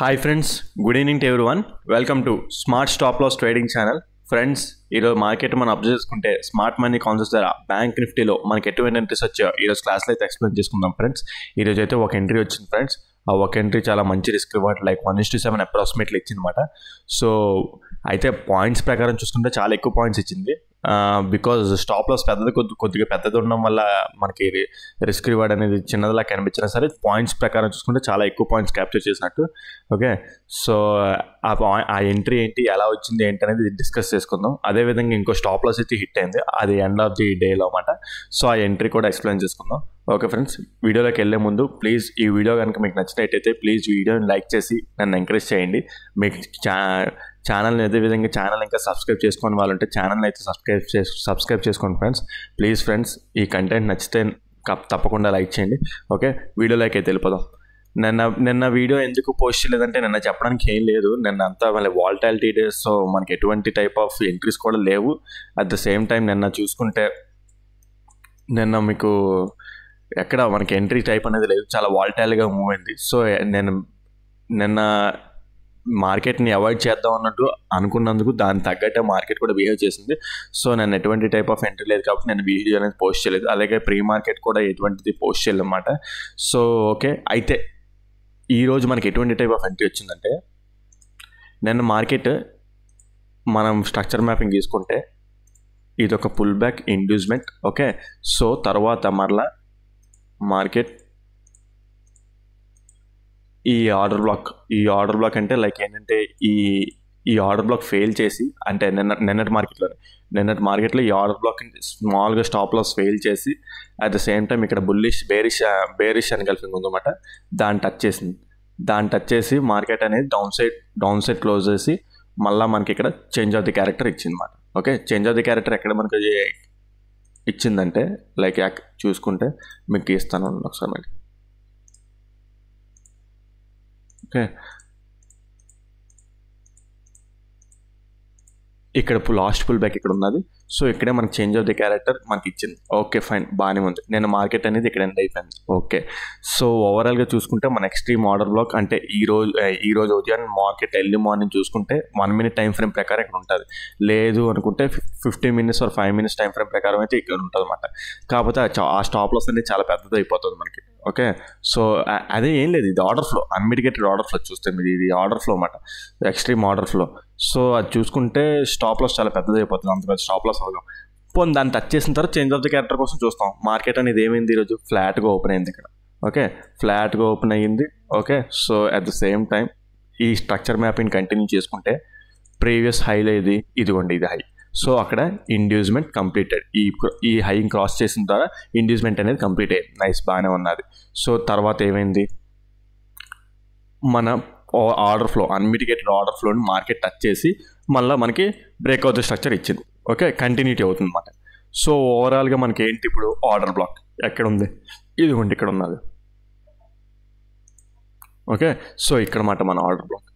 Hi friends, good evening to everyone. Welcome to smart stop loss trading channel. Friends, ఈరోజు market మనం observe చేసుకుంటే smart money concepts ద్వారా bank నిఫ్టీలో మనకి ఎటువంటి ఎంట్రీస్ వచ్చాయో ఈరోజు క్లాస్లో అయితే ఎక్స్ప్లెయిన్ చేసుకుందాం ఫ్రెండ్స్. ఈరోజు అయితే ఒక ఎంట్రీ వచ్చింది ఫ్రెండ్స్. ఆ ఒక ఎంట్రీ చాలా మంచి రిస్క్ రివార్డ్ లైక్ 1:7 అప్రాక్సిమేట్లీ ఇచ్చిందన్నమాట. సో అయితే పాయింట్స్ ప్రకారం చూసుకుంటే చాలా ఎక్కువ పాయింట్స్ ఇచ్చింది. బికాజ్ స్టాప్ లాస్ కొద్దిగా పెద్దది ఉండడం వల్ల మనకి రిస్క్ రివార్డ్ అనేది చిన్నదిలా కనిపించినా సరే పాయింట్స్ ప్రకారం చూసుకుంటే చాలా ఎక్కువ పాయింట్స్ క్యాప్చర్ చేసినట్టు. ఓకే, సో ఆ ఎంట్రీ ఏంటి, ఎలా వచ్చింది ఏంటి అనేది డిస్కస్ చేసుకుందాం. అదేవిధంగా ఇంకో స్టాప్ లాస్ అయితే హిట్ అయింది, అది ఎండ్ ఆఫ్ ది డేలో అన్నమాట. సో ఆ ఎంట్రీ కూడా ఎక్స్ప్లెయిన్ చేసుకుందాం. ఓకే ఫ్రెండ్స్, వీడియోలోకి వెళ్ళే ముందు ప్లీజ్ ఈ వీడియో కనుక మీకు నచ్చినట్టయితే ప్లీజ్ వీడియోని లైక్ చేసి నన్ను ఎంకరేజ్ చేయండి. మీకు ఛానల్ని అదేవిధంగా ఛానల్ ఇంకా సబ్స్క్రైబ్ చేసుకుని వాళ్ళంటే ఛానల్ని అయితే సబ్స్క్రైబ్ చేసుకోండి ఫ్రెండ్స్. ప్లీజ్ ఫ్రెండ్స్, ఈ కంటెంట్ నచ్చితే తప్పకుండా లైక్ చేయండి. ఓకే, వీడియోలోకి అయితే వెళ్ళిపోదాం. నిన్న వీడియో ఎందుకు పోస్ట్ చేయలేదంటే నిన్న చెప్పడానికి ఏం లేదు. నిన్న అంతా మళ్ళీ వాలటాలిటీ డేస్, సో మనకి ఎటువంటి టైప్ ఆఫ్ ఎంట్రీస్ కూడా లేవు. అట్ ద సేమ్ టైం నిన్న చూసుకుంటే నిన్న మీకు ఎక్కడ మనకి ఎంట్రీ టైప్ అనేది లేదు, చాలా వాలటైల్గా మూవ్ అయింది. సో నేను నిన్న మార్కెట్ని అవాయిడ్ చేద్దాం అన్నట్టు అనుకున్నందుకు దాని తగ్గట్టే మార్కెట్ కూడా బిహేవ్ చేసింది. సో నేను ఎటువంటి టైప్ ఆఫ్ ఎంట్రీ లేదు కాబట్టి నేను వీడియో అనేది పోస్ట్ చేయలేదు. అలాగే ప్రీ మార్కెట్ కూడా ఎటువంటిది పోస్ట్ చేయలేదు అన్నమాట. సో ఓకే, అయితే ఈరోజు మనకి ఎటువంటి టైప్ ఆఫ్ ఎంట్రీ వచ్చిందంటే, నిన్న మార్కెట్ మనం స్ట్రక్చర్ మ్యాపింగ్ తీసుకుంటే ఇది ఒక pull back inducement. Okay, so తర్వాత మరలా మార్కెట్ ఈ ఆర్డర్ బ్లాక్ అంటే లైక్ ఏంటంటే ఈ ఆర్డర్ బ్లాక్ ఫెయిల్ చేసి, అంటే నిన్నటి మార్కెట్లో ఈ ఆర్డర్ బ్లాక్ స్మాల్గా స్టాప్ లాస్ ఫెయిల్ చేసి అట్ ద సేమ్ టైం ఇక్కడ బేరిష్ ఎన్గల్ఫింగ్ ఉందన్నమాట. దాన్ని టచ్ చేసి మార్కెట్ అనేది డౌన్ సైడ్ క్లోజ్ చేసి మళ్ళీ మనకి ఇక్కడ చేంజ్ ఆఫ్ ది క్యారెక్టర్ ఇచ్చింది అన్నమాట. Okay, change of the character ఎక్కడ మనకి ఇచ్చిందంటే లైక్ చూసుకుంటే మీకు ఇస్తాను ఒకసారి మళ్ళీ. ఓకే, ఇక్కడ లాస్ట్ పుల్ బ్యాక్ ఇక్కడ ఉన్నది. సో ఇక్కడే మనకి చేంజ్ ఆఫ్ ది క్యారెక్టర్ మనకి ఇచ్చింది. ఓకే ఫైన్, బాగానే ఉంది. నేను మార్కెట్ అనేది ఇక్కడ ఎండ్ అయిపోయింది. ఓకే, సో ఓవరాల్గా చూసుకుంటే మన ఎక్స్ట్రీమ్ ఆర్డర్ బ్లాక్ అంటే ఈ రోజు ఉదయం మార్కెట్ ఎర్లీ మార్నింగ్ చూసుకుంటే 1 minute టైం ఫ్రేమ్ ప్రకారం ఇక్కడ ఉంటుంది. లేదు అనుకుంటే 15 minutes or 5 minutes time frame ప్రకారం అయితే ఇక్కడ ఉంటుంది అన్నమాట. కాకపోతే ఆ స్టాప్ లాస్ అనేది చాలా పెద్దది అయిపోతుంది మనకి. ఓకే, సో అదే ఏం లేదు, ఇది order flow, unmitigated order flow చూస్తే మీరు, ఇది ఆర్డర్ ఫ్లో అన్నమాట, ఎక్స్ట్రీమ్ ఆర్డర్ ఫ్లో. సో అది చూసుకుంటే స్టాప్ లాస్ చాలా పెద్దది అయిపోతుంది. అంత పెద్ద స్టాప్ లాస్ అవడం పోనీ దాన్ని టచ్ చేసిన తర్వాత చేంజ్ ఆఫ్ ది క్యారెక్టర్ కోసం చూస్తాం. మార్కెట్ అనేది ఏమైంది, ఈరోజు ఫ్లాట్గా ఓపెన్ అయింది ఇక్కడ. ఓకే, ఫ్లాట్గా ఓపెన్ అయ్యింది. Okay, so at the same time ఈ స్ట్రక్చర్ మ్యాపింగ్ కంటిన్యూ చేసుకుంటే ప్రీవియస్ హైలో ఇదిగోండి, ఇది హై. సో అక్కడ ఇండ్యూస్మెంట్ కంప్లీటెడ్. ఈ హై క్రాస్ చేసిన తర్వాత ఇండ్యూస్మెంట్ అనేది కంప్లీట్ అయ్యింది. నైస్, బాగానే ఉన్నది. సో తర్వాత ఏమైంది, మన ఆర్డర్ ఫ్లో, అన్మిటిగేటెడ్ ఆర్డర్ ఫ్లోని మార్కెట్ టచ్ చేసి మళ్ళీ మనకి బ్రేక్అవుట్ స్ట్రక్చర్ ఇచ్చింది. ఓకే, కంటిన్యూటీ అవుతుంది అన్నమాట. సో ఓవరాల్గా మనకి ఏంటి, ఇప్పుడు ఆర్డర్ బ్లాక్ ఎక్కడ ఉంది, ఇదిగోండి ఇక్కడ ఉన్నది. ఓకే, సో ఇక్కడ మాట మన ఆర్డర్ బ్లాక్.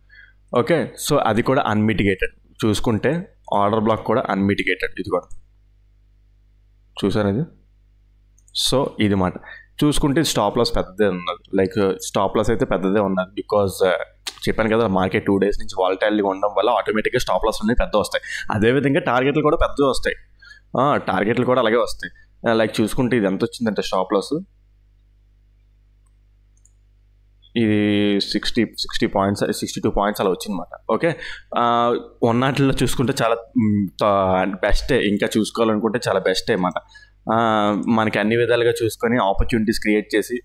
ఓకే, సో అది కూడా అన్మిటిగేటెడ్. చూసుకుంటే ఆర్డర్ బ్లాక్ కూడా అన్మిటిగేటెడ్, ఇది కూడా చూసారు ఇది. సో ఇది మాట చూసుకుంటే స్టాప్ లాస్ పెద్దదే ఉన్నది, లైక్ స్టాప్ లాస్ అయితే పెద్దదే ఉన్నది. బికాజ్ చెప్పాను కదా, మార్కెట్ 2 days నుంచి వాలటైల్గా ఉండడం వల్ల ఆటోమేటిక్గా స్టాప్ లాస్ అనేది పెద్ద వస్తాయి. అదేవిధంగా టార్గెట్లు కూడా పెద్దగా వస్తాయి. టార్గెట్లు కూడా అలాగే వస్తాయి. లైక్ చూసుకుంటే ఇది ఎంత వచ్చిందంటే స్టాప్ లాస్ ఇది 62 points అలా వచ్చిందన్నమాట. ఓకే, ఉన్నట్లో చూసుకుంటే చాలా బెస్టే, ఇంకా చూసుకోవాలనుకుంటే చాలా బెస్టే అన్నమాట. మనకి అన్ని విధాలుగా చూసుకొని ఆపర్చునిటీస్ క్రియేట్ చేసి,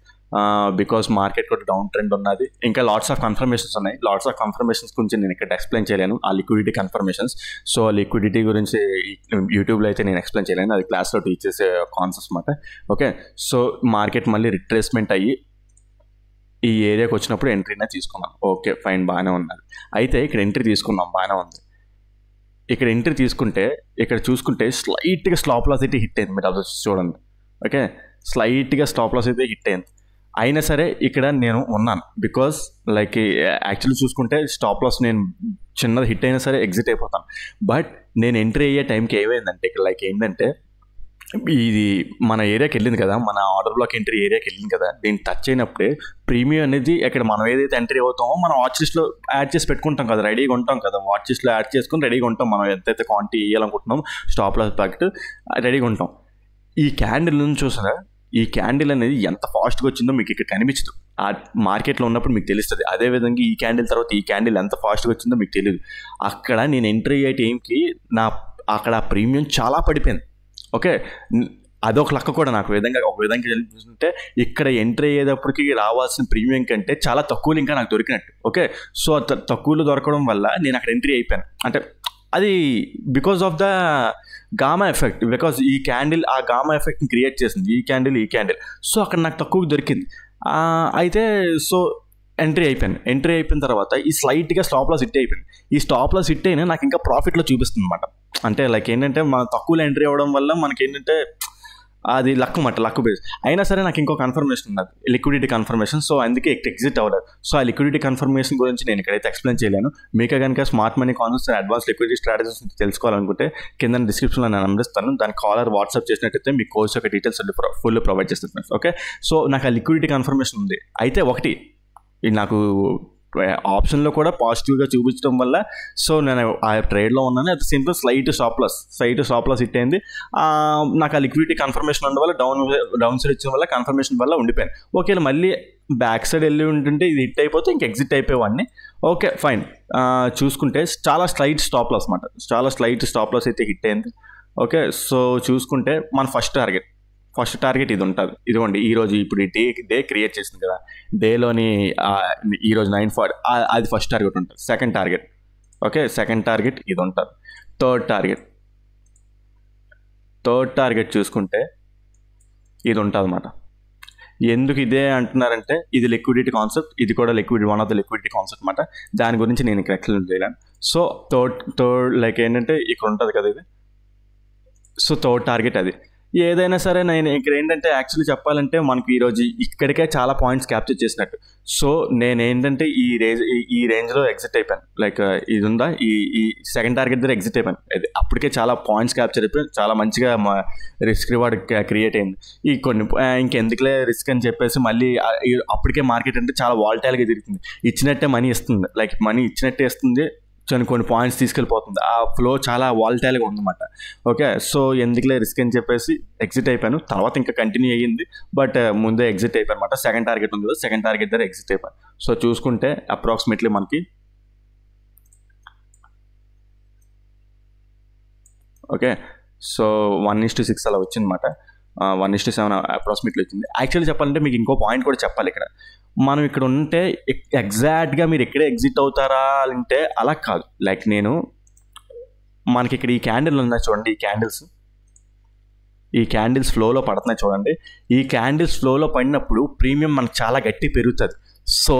బికాస్ మార్కెట్ కూడా డౌన్ ట్రెండ్ ఉన్నది. ఇంకా లాట్స్ ఆఫ్ కన్ఫర్మేషన్స్ ఉన్నాయి. లాట్స్ ఆఫ్ కన్ఫర్మేషన్స్ గురించి నేను ఇక్కడ ఎక్స్ప్లెయిన్ చేయలేను, ఆ లిక్విడిటీ కన్ఫర్మేషన్స్. సో లిక్విడిటీ గురించి యూట్యూబ్లో అయితే నేను ఎక్స్ప్లెయిన్ చేయలేను, అది క్లాస్లో టీచ్ చేసే కాన్సెప్ట్స్ అన్నమాట. ఓకే, సో మార్కెట్ మళ్ళీ రిట్రేస్మెంట్ అయ్యి ఈ ఏరియాకి వచ్చినప్పుడు ఎంట్రీనే తీసుకున్నాం. ఓకే ఫైన్, బాగానే ఉన్నది. అయితే ఇక్కడ ఎంట్రీ తీసుకున్నాం, బాగానే ఉంది. ఇక్కడ ఎంట్రీ తీసుకుంటే ఇక్కడ చూసుకుంటే స్లైట్గా స్టాప్ లాస్ అయితే హిట్ అయింది. మీరు అది చూడండి. ఓకే, స్లైట్గా స్టాప్ లాస్ అయితే హిట్ అయింది. అయినా సరే ఇక్కడ నేను ఉన్నాను, బికాస్ లైక్ యాక్చువల్లీ చూసుకుంటే స్టాప్ లాస్ నేను చిన్నది హిట్ అయినా సరే ఎగ్జిట్ అయిపోతాను. బట్ నేను ఎంట్రీ అయ్యే టైంకి ఏమైందంటే ఇక్కడ లైక్ ఏంటంటే ఇది మన ఏరియాకి వెళ్ళింది కదా, మన ఆర్డర్ బ్లాక్ ఎంట్రీ ఏరియాకి వెళ్ళింది కదా, దీన్ని టచ్ అయినప్పుడే ప్రీమియం అనేది ఇక్కడ మనం ఏదైతే ఎంట్రీ అవుతామో మనం వాచ్ లిస్ట్లో యాడ్ చేసి పెట్టుకుంటాం కదా, రెడీగా ఉంటాం కదా, వాచ్ లిస్ట్లో యాడ్ చేసుకుని రెడీగా ఉంటాం. మనం ఎంతైతే క్వాంటిటీ ఇవ్వాలనుకుంటున్నాం స్టాప్ లాస్ ప్యాకెట్ రెడీగా ఉంటాం. ఈ క్యాండిల్ నుంచి చూసారా, ఈ క్యాండిల్ అనేది ఎంత ఫాస్ట్గా వచ్చిందో మీకు ఇక్కడ కనిపించదు. ఆ మార్కెట్లో ఉన్నప్పుడు మీకు తెలుస్తుంది. అదేవిధంగా ఈ క్యాండిల్ తర్వాత ఈ క్యాండిల్ ఎంత ఫాస్ట్గా వచ్చిందో మీకు తెలియదు. అక్కడ నేను ఎంట్రీ అయ్యే టైంకి అక్కడ ప్రీమియం చాలా పడిపోయింది. ఓకే, అదొక లెక్క కూడా నాకు ఒక విధంగా చూస్తుంటే ఇక్కడ ఎంట్రీ అయ్యేటప్పటికి రావాల్సిన ప్రీమియం కంటే చాలా తక్కువలో ఇంకా నాకు దొరికినట్టు. ఓకే, సో తక్కువలో దొరకడం వల్ల నేను అక్కడ ఎంట్రీ అయిపోయాను. అంటే అది because of da Gama effect, because ఈ క్యాండిల్ ఆ గామా ఎఫెక్ట్ని క్రియేట్ చేసింది ఈ క్యాండిల్. సో అక్కడ నాకు తక్కువ దొరికింది. అయితే సో ఎంట్రీ అయిపోయిన తర్వాత ఈ స్లైట్గా స్టాప్ లాస్ హిట్ అయిపోయింది. ఈ స్టాప్ లాస్ హిట్ అయినా నాకు ఇంకా ప్రాఫిట్లో చూపిస్తుంది అనమాట. అంటే లైక్ ఏంటంటే మన తక్కువలో ఎంట్రీ అవ్వడం వల్ల మనకి ఏంటంటే అది లక్ బేస్ అయినా సరే నాకు ఇంకో కన్ఫర్మేషన్ ఉన్నది, లిక్విడిటీ కన్ఫర్మేషన్. సో అందుకే ఎగ్జిట్ అవ్వలేదు. సో ఆ లిక్విడిటీ కన్ఫర్మేషన్ గురించి నేను ఇక్కడైతే ఎక్స్ప్లెయిన్ చేయలేను. మీకు కనుక smart money concepts advance liquidity strategies తెలుసుకోవాలనుకుంటే కింద డిస్క్రిప్షన్లో నేను అందిస్తాను. దాని కాలర్ వాట్సాప్ చేసినట్టయితే మీ కోర్స్ యొక్క డీటెయిల్స్ ఫుల్ ప్రొవైడ్ చేస్తాను. ఓకే, సో నాకు ఆ లిక్విడిటీ కన్ఫర్మేషన్ ఉంది. అయితే ఒకటి ఇది నాకు ఆప్షన్లో కూడా పాజిటివ్గా చూపించడం వల్ల సో నేను ఆ ట్రేడ్లో ఉన్నాను. అది simple slight stop loss hit అయింది. నాకు ఆ లిక్విడిటీ కన్ఫర్మేషన్ ఉండడం వల్ల డౌన్ సైడ్ ఇచ్చిన వల్ల కన్ఫర్మేషన్ వల్ల ఉండిపోయాను. ఓకే, మళ్ళీ బ్యాక్ సైడ్ వెళ్ళి ఉంటుంటే ఇది హిట్ అయిపోతే ఇంక ఎగ్జిట్ అయిపోయేవాడిని. Okay fine. చూసుకుంటే చాలా స్లైట్ స్టాప్ లాస్ అయితే హిట్ అయింది. ఓకే, సో చూసుకుంటే మన ఫస్ట్ టార్గెట్ ఇది ఉంటుంది. ఇదిగోండి ఈరోజు ఇప్పుడు ఈ డే క్రియేట్ చేసింది కదా, డేలోని ఈరోజు 9:40 అది ఫస్ట్ టార్గెట్ ఉంటుంది. సెకండ్ టార్గెట్ ఇది ఉంటుంది. థర్డ్ టార్గెట్ చూసుకుంటే ఇది ఉంటుంది అన్నమాట. ఎందుకు ఇదే అంటున్నారంటే ఇది లిక్విడిటీ కాన్సెప్ట్, ఇది కూడా one of the liquidity concept అన్నమాట. దాని గురించి నేను ఇక్కడ ఎక్స్ప్లెయిన్ చేయలేను. సో థర్డ్ లైక్ ఏంటంటే ఇక్కడ ఉంటుంది కదా ఇది. సో థర్డ్ టార్గెట్ అది. ఏదైనా సరే నేను ఇక్కడ ఏంటంటే యాక్చువల్లీ చెప్పాలంటే మనకి ఈరోజు ఇక్కడికే చాలా పాయింట్స్ క్యాప్చర్ చేసినట్టు. సో నేను ఏంటంటే ఈ రేంజ్లో ఎగ్జిట్ అయిపోయాను. లైక్ ఇది ఉందా, ఈ సెకండ్ టార్గెట్ దగ్గర ఎగ్జిట్ అయిపోయాను. అప్పటికే చాలా పాయింట్స్ క్యాప్చర్ అయిపోయి చాలా మంచిగా రిస్క్ రివార్డ్ క్రియేట్ అయింది. ఈ కొన్ని ఇంకెందుకులే రిస్క్ అని చెప్పేసి మళ్ళీ అప్పటికే మార్కెట్ అంటే చాలా వాలటైల్గా తిరుగుతుంది. ఇచ్చినట్టే మనీ ఇస్తుంది, లైక్ మనీ ఇచ్చినట్టే ఇస్తుంది, కొన్ని పాయింట్స్ తీసుకెళ్ళిపోతుంది. ఆ ఫ్లో చాలా వాలటైల్గా ఉందన్నమాట. ఓకే, సో ఎందుకులే రిస్క్ అని చెప్పేసి ఎగ్జిట్ అయిపోయాను. తర్వాత ఇంకా కంటిన్యూ అయ్యింది, బట్ ముందే ఎగ్జిట్ అయిపోయాను అనమాట. సెకండ్ టార్గెట్ ఉంది కదా, సెకండ్ టార్గెట్ దగ్గర ఎగ్జిట్ అయిపోయాను. సో చూసుకుంటే అప్రాక్సిమేట్లీ మనకి ఓకే, సో 1:6 అలా వచ్చిందన్నమాట. 1:7 అప్రాక్సిమేట్లీ వచ్చింది. యాక్చువల్లీ చెప్పాలంటే మీకు ఇంకో పాయింట్ కూడా చెప్పాలి. ఇక్కడ మనం ఇక్కడ ఉంటే ఎగ్జాక్ట్గా మీరు ఎక్కడే ఎగ్జిట్ అవుతారా అంటే అలా కాదు. లైక్ మనకి ఇక్కడ ఈ క్యాండిల్ ఉన్నాయి చూడండి, ఈ క్యాండిల్స్ ఫ్లోలో పడుతున్నాయి చూడండి. ఈ క్యాండిల్స్ ఫ్లోలో పడినప్పుడు ప్రీమియం మనకు చాలా గట్టి పెరుగుతుంది. సో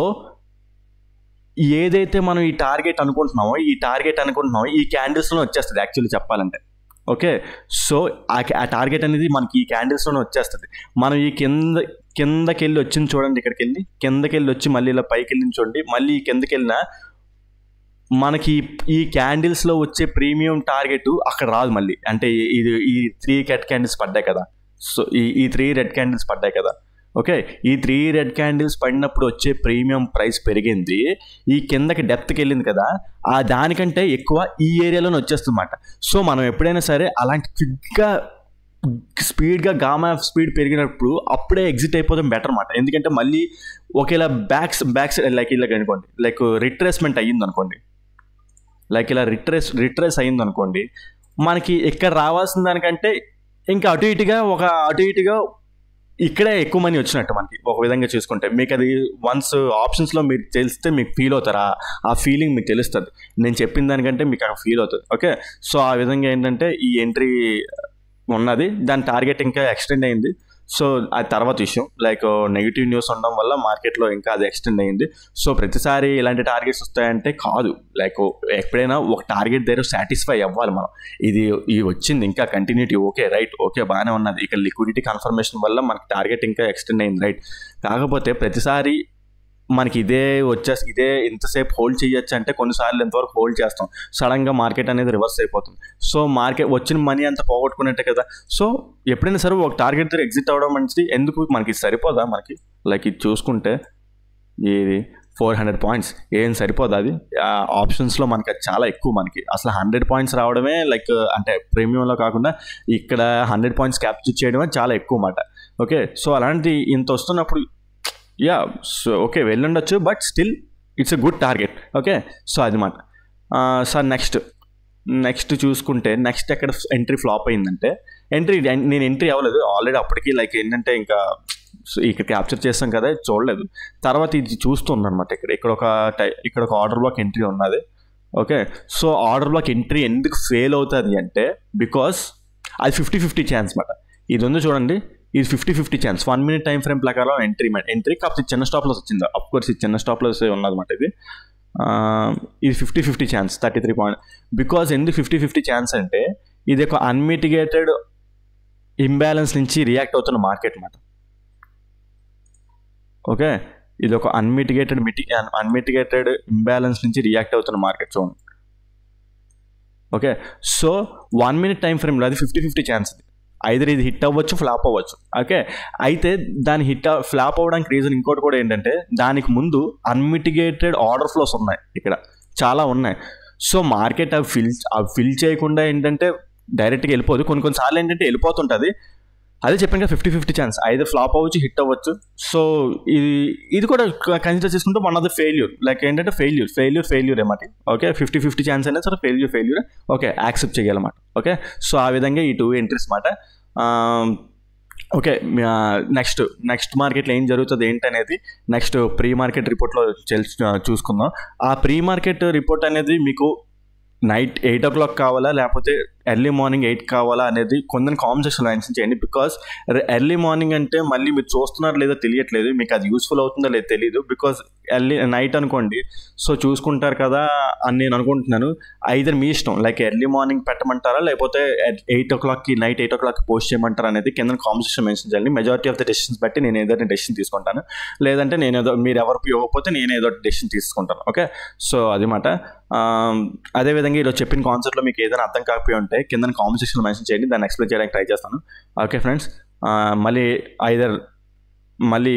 ఏదైతే మనం ఈ టార్గెట్ అనుకుంటున్నామో ఈ క్యాండిల్స్లో వచ్చేస్తుంది యాక్చువల్లీ చెప్పాలంటే. ఓకే, సో ఆ టార్గెట్ అనేది మనకి ఈ క్యాండిల్స్లోనే వచ్చేస్తుంది. మనం ఈ కిందకి వెళ్ళి వచ్చింది చూడండి, కిందకి వెళ్ళి వచ్చి మళ్ళీ ఇలా పైకి వెళ్ళి చూడండి, మళ్ళీ ఈ కిందకి వెళ్ళినా మనకి ఈ క్యాండిల్స్లో వచ్చే ప్రీమియం టార్గెట్ అక్కడ రాదు మళ్ళీ. అంటే ఈ 3 రెడ్ క్యాండిల్స్ పడ్డాయి కదా, సో ఈ 3 రెడ్ క్యాండిల్స్ పడ్డాయి కదా. ఓకే, ఈ 3 రెడ్ క్యాండిల్స్ పడినప్పుడు వచ్చే ప్రీమియం ప్రైస్ పెరిగింది, ఈ కిందకి డెప్త్కి వెళ్ళింది కదా, ఆ దానికంటే ఎక్కువ ఈ ఏరియాలోనే వచ్చేస్తుంది అన్నమాట. సో మనం ఎప్పుడైనా సరే అలాంటి క్విక్గా స్పీడ్గా గామా స్పీడ్ పెరిగినప్పుడు అప్పుడే ఎగ్జిట్ అయిపోతాం బెటర్ అన్నమాట. ఎందుకంటే మళ్ళీ ఒకేలా బ్యాక్ సైడ్ లైక్ ఇలా అనుకోండి, లైక్ రిట్రేస్మెంట్ అయ్యింది అనుకోండి, రిట్రేస్ అయ్యింది అనుకోండి, మనకి ఇక్కడ రావాల్సిన దానికంటే ఇంకా అటు ఇటుగా ఇక్కడే ఎక్కువ మనీ వచ్చినట్టు మనకి ఒక విధంగా చూసుకుంటే. మీకు అది వన్స్ ఆప్షన్స్లో మీరు తెలిస్తే మీకు ఫీల్ అవుతారా, ఆ ఫీలింగ్ మీకు తెలుస్తుంది. నేను చెప్పిన దానికంటే మీకు అక్కడ ఫీల్ అవుతుంది. ఓకే, సో ఆ విధంగా ఏంటంటే ఈ ఎంట్రీ ఉన్నది, దాని టార్గెట్ ఇంకా ఎక్స్టెండ్ అయింది. సో అది తర్వాత విషయం. లైక్ నెగిటివ్ న్యూస్ ఉండడం వల్ల మార్కెట్లో ఇంకా అది ఎక్స్టెండ్ అయింది. సో ప్రతిసారి ఇలాంటి టార్గెట్స్ వస్తాయంటే కాదు, లైక్ ఎప్పుడైనా ఒక టార్గెట్ దగ్గర సాటిస్ఫై అవ్వాలి మనం. ఇది వచ్చింది ఇంకా కంటిన్యూటీ, ఓకే రైట్, ఓకే బాగానే ఉన్నది. ఇక లిక్విడిటీ కన్ఫర్మేషన్ వల్ల మనకి టార్గెట్ ఇంకా ఎక్స్టెండ్ అయింది రైట్. కాకపోతే ప్రతిసారి మనకి ఇదే ఇంతసేపు హోల్డ్ చేయొచ్చు అంటే కొన్నిసార్లు ఎంతవరకు హోల్డ్ చేస్తాం, సడన్గా మార్కెట్ అనేది రివర్స్ అయిపోతుంది. సో మార్కెట్ వచ్చిన మనీ అంతా పోగొట్టుకున్నట్టే కదా. సో ఎప్పుడైనా సరే ఒక టార్గెట్ దగ్గర ఎగ్జిట్ అవ్వడం మంచిది. ఎందుకు మనకి సరిపోదా, మనకి లైక్ ఇది చూసుకుంటే ఇది 400 పాయింట్స్ ఏం సరిపోదు. అది ఆప్షన్స్లో మనకి అది చాలా ఎక్కువ. మనకి అసలు 100 పాయింట్స్ రావడమే లైక్ అంటే ప్రీమియంలో కాకుండా ఇక్కడ 100 పాయింట్స్ క్యాప్చర్ చేయడమే చాలా ఎక్కువ మాట. ఓకే, సో అలాంటి ఇంత వస్తున్నప్పుడు సో ఓకే వెళ్ళుండొచ్చు, but still it's a good target. Okay, so అది మాట. సార్ నెక్స్ట్ చూసుకుంటే నెక్స్ట్ ఎక్కడ ఎంట్రీ ఫ్లాప్ అయిందంటే, నేను ఎంట్రీ అవ్వలేదు ఆల్రెడీ అప్పటికి. లైక్ ఏంటంటే ఇంకా ఇక్కడ క్యాప్చర్ చేస్తాం కదా, చూడలేదు. తర్వాత ఇది చూస్తుంది అనమాట. ఇక్కడ ఒక ఆర్డర్ బ్లాక్ ఎంట్రీ ఉన్నది. Okay, so order black entry ఎందుకు ఫెయిల్ అవుతుంది అంటే బికాస్ అది 50-50 ఛాన్స్ మాట. ఇది ఉంది చూడండి, ఇది 50-50 ఛాన్స్ 1 మినిట్ టైం ఫ్రేమ్ ప్రకారం ఎంట్రీ కాకపోతే చిన్న స్టాప్ లాస్ వచ్చింది. అఫ్కోర్స్ ఇది చిన్న స్టాప్ లాస్ ఉన్నదన్నమాట. ఇది 50-50 ఛాన్స్ 33 పాయింట్. బికాస్ ఎందుకు 50-50 ఛాన్స్ అంటే ఇది ఒక అన్మిటిగేటెడ్ ఇంబ్యాలెన్స్ నుంచి రియాక్ట్ అవుతున్న మార్కెట్ అన్నమాట. ఓకే, ఇది ఒక అన్మిటిగేటెడ్ ఇంబ్యాలెన్స్ నుంచి రియాక్ట్ అవుతున్న మార్కెట్ చూడండి. ఓకే, సో 1 మినిట్ టైం ఫ్రేమ్లో అది 50-50 ఛాన్స్. ఐదర్ ఇది హిట్ అవ్వచ్చు, ఫ్లాప్ అవ్వచ్చు. ఓకే, అయితే దాని ఫ్లాప్ అవ్వడానికి రీజన్ ఇంకోటి కూడా ఏంటంటే దానికి ముందు అన్మిటిగేటెడ్ ఆర్డర్ ఫ్లోస్ ఉన్నాయి, ఇక్కడ చాలా ఉన్నాయి. సో మార్కెట్ అవి ఫిల్ చేయకుండా ఏంటంటే డైరెక్ట్గా వెళ్ళిపోదు. కొన్నిసార్లు ఏంటంటే వెళ్ళిపోతుంటుంది. అదే చెప్పాను కదా 50-50 ఛాన్స్, ఐదర్ ఫ్లాప్ అవ్వచ్చు, హిట్ అవ్వచ్చు. సో ఇది కూడా కన్సిడర్ చేసుకుంటే one of the failure. Like ఏంటంటే ఫెయిల్యూర్ ఏమాట. ఓకే, 50-50 ఛాన్స్ అనేది సరే ఫెయిల్యూర్ ఓకే యాక్సెప్ట్ చేయాలన్నమాట. ఓకే, సో ఆ విధంగా ఈ 2 ఎంట్రీస్ మాట. ఓకే, నెక్స్ట్ మార్కెట్లో ఏం జరుగుతుంది ఏంటనేది నెక్స్ట్ ప్రీ మార్కెట్ రిపోర్ట్లో చూసుకుందాం. ఆ ప్రీ మార్కెట్ రిపోర్ట్ అనేది మీకు నైట్ 8 o'clock కావాలా లేకపోతే ఎర్లీ మార్నింగ్ 8 కావాలా అనేది కొందరు కామెంట్ సెక్షన్లో మెన్షన్ చేయండి. బికాస్ ఎర్లీ మార్నింగ్ అంటే మళ్ళీ మీరు చూస్తున్నారో లేదో తెలియట్లేదు, మీకు అది యూస్ఫుల్ అవుతుందో లేదో తెలియదు. బికాస్ నైట్ అనుకోండి, సో చూసుకుంటారు కదా అని నేను అనుకుంటున్నాను. ఐదర్ మీ ఇష్టం, లైక్ ఎర్లీ మార్నింగ్ పెట్టమంటారా లేకపోతే నైట్ 8 o'clock పోస్ట్ చేయమంటారా అనేది కింద కామెంట్ సెక్షన్ మెన్షన్ చేయండి. మెజారిటీ ఆఫ్ ద డెసిషన్స్ బట్టి నేను ఏదో డెసిషన్ తీసుకుంటాను, లేదంటే మీరు ఎవరికి ఇవ్వకపోతే నేను ఏదో డెసిషన్ తీసుకుంటాను. ఓకే, సో అది మాట. అదేవిధంగా ఈరోజు చెప్పిన కాన్సెప్ట్లో మీకు ఏదైనా అర్థం కాకపోయి ఉంటే కింద కామెంట్ సెక్షన్లో మెన్షన్ చేయండి, దాన్ని ఎక్స్ప్లెయిన్ చేయడానికి ట్రై చేస్తాను. ఓకే ఫ్రెండ్స్, మళ్ళీ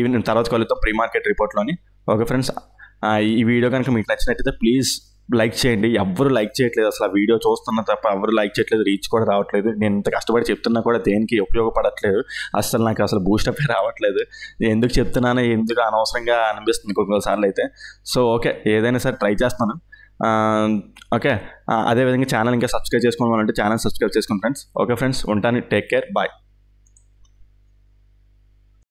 ఈవినింగ్ తర్వాత కలుగుతాం ప్రీ మార్కెట్ రిపోర్ట్లోని. ఓకే ఫ్రెండ్స్, ఈ వీడియో కనుక మీకు నచ్చినట్టయితే ప్లీజ్ లైక్ చేయండి. ఎవ్వరు లైక్ చేయట్లేదు, అసలు ఆ వీడియో చూస్తున్నా తప్ప ఎవరు లైక్ చేయట్లేదు, రీచ్ కూడా రావట్లేదు. నేను ఇంత కష్టపడి చెప్తున్నా కూడా దేనికి ఉపయోగపడట్లేదు. అసలు నాకు అసలు బూస్టప్ రావట్లేదు. ఎందుకు చెప్తున్నానో ఎందుకు అనవసరంగా అనిపిస్తుంది కొన్నిసార్లు అయితే. సో ఓకే, ఏదైనా సరే ట్రై చేస్తాను. ఓకే, అదేవిధంగా ఛానల్ ఇంకా సబ్స్క్రైబ్ చేసుకోవాలంటే ఛానల్ సబ్స్క్రైబ్ చేసుకోండి ఫ్రెండ్స్. ఓకే ఫ్రెండ్స్, ఉంటాను. Take care, bye.